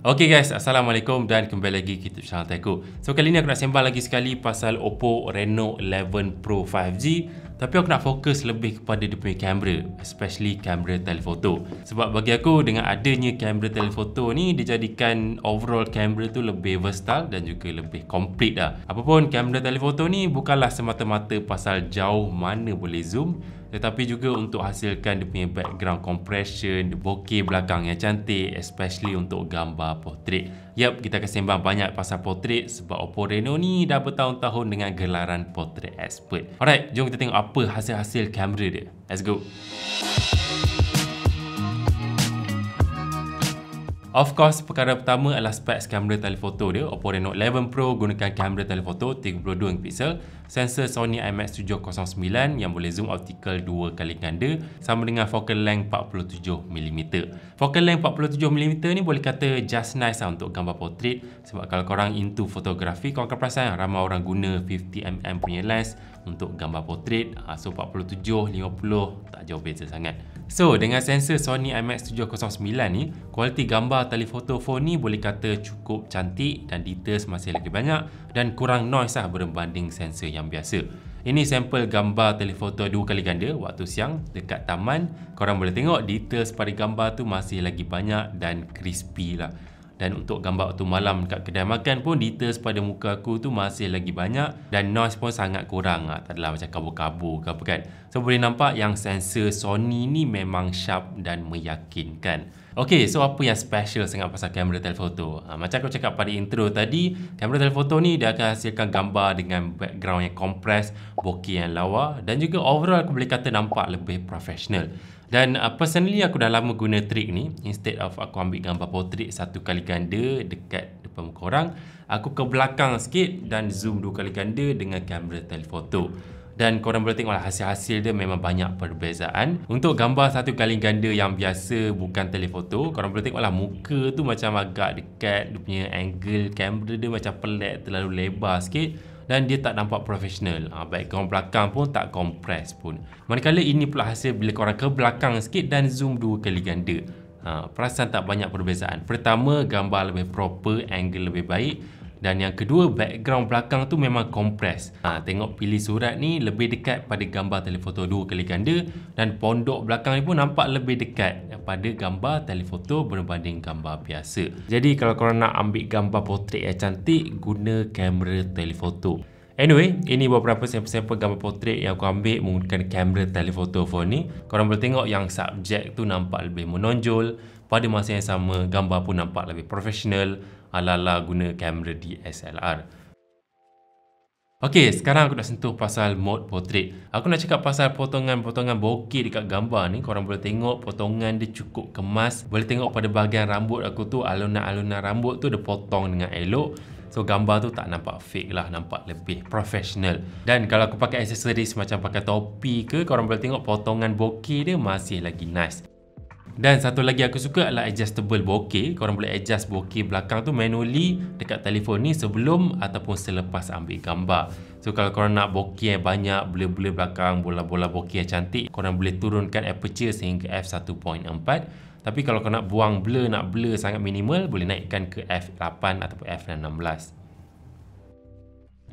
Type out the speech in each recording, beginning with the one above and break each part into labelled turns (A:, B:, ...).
A: Okay guys, Assalamualaikum dan kembali lagi ke YouTube channel Teku. So kali ni aku nak sembang lagi sekali pasal Oppo Reno 11 Pro 5G. Tapi aku nak fokus lebih kepada dia punya kamera, especially kamera telefoto. Sebab bagi aku dengan adanya kamera telefoto ni, dia jadikan overall kamera tu lebih versatile dan juga lebih complete dah. Apapun kamera telefoto ni bukanlah semata-mata pasal jauh mana boleh zoom, tetapi juga untuk hasilkan dia punya background compression, bokeh belakang yang cantik, especially untuk gambar portrait. Yap, kita akan sembang banyak pasal portrait sebab Oppo Reno ni dah bertahun-tahun dengan gelaran portrait expert. Alright, jom kita tengok apa hasil-hasil kamera dia. Let's go. Of course, perkara pertama adalah specs kamera telefoto dia. Oppo Reno 11 Pro gunakan kamera telefoto 32 pixel, sensor Sony IMX709 yang boleh zoom optical 2 kali ganda sama dengan focal length 47mm. Focal length 47mm ni boleh kata just nice lah untuk gambar portrait, sebab kalau korang into fotografi, korang akan perasan ramai orang guna 50mm punya lens untuk gambar portrait. So 47, 50 tak jauh beza sangat. So dengan sensor Sony IMX709 ni, kualiti gambar telefoto phone ni boleh kata cukup cantik dan details masih lagi banyak dan kurang noise lah berbanding sensor yang biasa. Ini sampel gambar telefoto 2 kali ganda waktu siang dekat taman. Korang boleh tengok details pada gambar tu masih lagi banyak dan crispy lah. Dan untuk gambar waktu malam dekat kedai makan pun details pada muka aku tu masih lagi banyak dan noise pun sangat kurang lah. Tak adalah macam kabur-kabur ke apa kan. So boleh nampak yang sensor Sony ni memang sharp dan meyakinkan. Okay, so apa yang special sangat pasal kamera telefoto? Macam aku cakap pada intro tadi, kamera telefoto ni dia akan hasilkan gambar dengan background yang compress, bokeh yang lawa dan juga overall aku boleh kata nampak lebih professional. Dan personally aku dah lama guna trik ni. Instead of aku ambil gambar portrait 1 kali ganda dekat depan muka orang, aku ke belakang sikit dan zoom 2 kali ganda dengan kamera telefoto. Dan korang boleh tengoklah hasil-hasil dia memang banyak perbezaan. Untuk gambar 1 kali ganda yang biasa bukan telefoto, korang boleh tengoklah muka tu macam agak dekat, dia punya angle kamera dia macam pelik, terlalu lebar sikit dan dia tak nampak profesional. Background belakang pun tak compress pun. Manakala ini pula hasil bila korang ke belakang sikit dan zoom 2 kali ganda. Perasan tak banyak perbezaan. Pertama, gambar lebih proper, angle lebih baik. Dan yang kedua, background belakang tu memang compress. Tengok pilih surat ni lebih dekat pada gambar telefoto 2 kali ganda dan pondok belakang ni pun nampak lebih dekat pada gambar telefoto berbanding gambar biasa. Jadi kalau korang nak ambil gambar portrait yang cantik, guna kamera telefoto. Anyway, ini beberapa sampel gambar portrait yang aku ambil menggunakan kamera telefoto phone ni. Korang boleh tengok yang subjek tu nampak lebih menonjol. Pada masa yang sama, gambar pun nampak lebih profesional ala-ala guna kamera DSLR. Okay, sekarang aku nak sentuh pasal mode portrait. Aku nak cakap pasal potongan-potongan bokeh dekat gambar ni. Korang boleh tengok potongan dia cukup kemas. Boleh tengok pada bahagian rambut aku tu, alunan-alunan rambut tu dia potong dengan elok. So gambar tu tak nampak fake lah, nampak lebih profesional. Dan kalau aku pakai aksesoris macam pakai topi ke, korang boleh tengok potongan bokeh dia masih lagi nice. Dan satu lagi aku suka adalah adjustable bokeh. Korang boleh adjust bokeh belakang tu manually dekat telefon ni sebelum ataupun selepas ambil gambar. So kalau korang nak bokeh yang banyak, blur-blur belakang, bola-bola bokeh yang cantik, korang boleh turunkan aperture sehingga f1.4. Tapi kalau korang nak buang blur, nak blur sangat minimal, boleh naikkan ke f8 ataupun f16.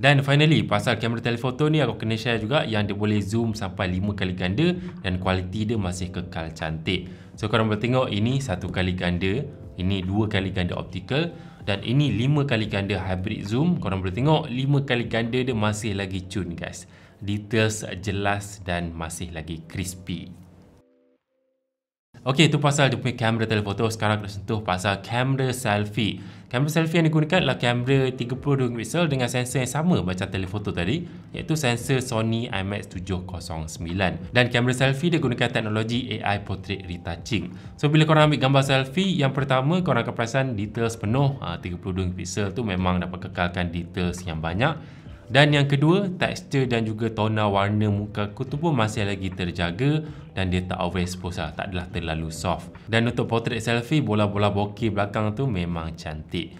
A: Dan finally, pasal kamera telefoto ni aku kena share juga yang dia boleh zoom sampai 5 kali ganda dan kualiti dia masih kekal cantik. So korang boleh tengok ini 1 kali ganda, ini 2 kali ganda optical dan ini 5 kali ganda hybrid zoom. Korang boleh tengok 5 kali ganda dia masih lagi cun guys. Details jelas dan masih lagi crispy. Okay, itu pasal dia punya kamera telefoto. Sekarang aku nak sentuh pasal kamera selfie. Kamera selfie yang digunakan adalah kamera 32 pixel dengan sensor yang sama macam telefoto tadi, iaitu sensor Sony IMX709. Dan kamera selfie dia gunakan teknologi AI Portrait Retouching. So bila korang ambil gambar selfie, yang pertama korang akan perasan details penuh. 32 pixel tu memang dapat kekalkan details yang banyak. Dan yang kedua, tekstur dan juga tona warna muka aku tu pun masih lagi terjaga dan dia tak overexpose lah, tak adalah terlalu soft. Dan untuk portrait selfie, bola-bola bokeh belakang tu memang cantik.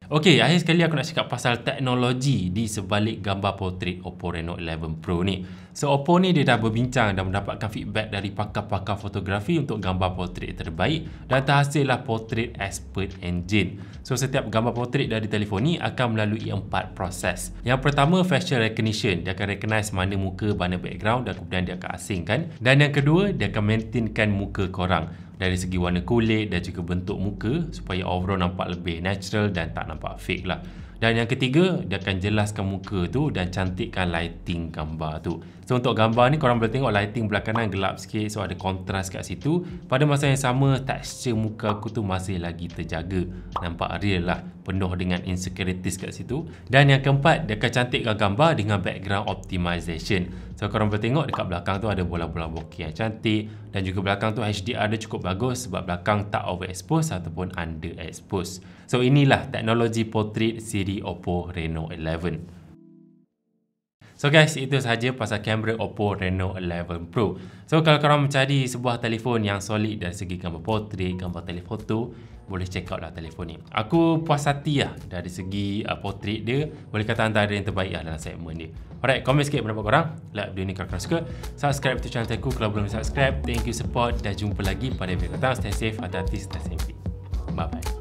A: Okey, akhir sekali aku nak cakap pasal teknologi di sebalik gambar portrait Oppo Reno 11 Pro ni. So, Oppo ni dia dah berbincang dan mendapatkan feedback dari pakar-pakar fotografi untuk gambar portrait terbaik dan terhasillah Portrait Expert Engine. So, setiap gambar portrait dari telefon ni akan melalui 4 proses. Yang pertama, facial recognition. Dia akan recognize mana muka, mana background dan kemudian dia akan asingkan. Dan yang kedua, dia akan maintainkan muka korang dari segi warna kulit dan juga bentuk muka supaya overall nampak lebih natural dan tak nampak fake lah. Dan yang ketiga, dia akan jelaskan muka tu dan cantikkan lighting gambar tu. So untuk gambar ni korang boleh tengok lighting belah kanan gelap sikit, so ada kontras kat situ. Pada masa yang sama, texture muka aku tu masih lagi terjaga. Nampak real lah, penuh dengan insecurities kat situ. Dan yang keempat, dia akan cantikkan gambar dengan background optimization. So korang boleh tengok dekat belakang tu ada bola-bola bokeh yang cantik. Dan juga belakang tu HDR dia cukup bagus sebab belakang tak overexpose ataupun underexpose. So inilah teknologi portrait siri Oppo Reno 11. So guys, itu sahaja pasal kamera Oppo Reno 11 Pro. So kalau korang mencari sebuah telefon yang solid dari segi gambar portrait, gambar telefoto, boleh check out lah telefon ni. Aku puas hati lah dari segi portrait dia. Boleh kata antara yang terbaik lah dalam segmen dia. Alright, komen sikit pendapat korang. Like video ni kalau korang suka. Subscribe to channel aku kalau belum subscribe. Thank you support dan jumpa lagi pada video datang. Stay safe, hati-hati, stay safe. Bye bye.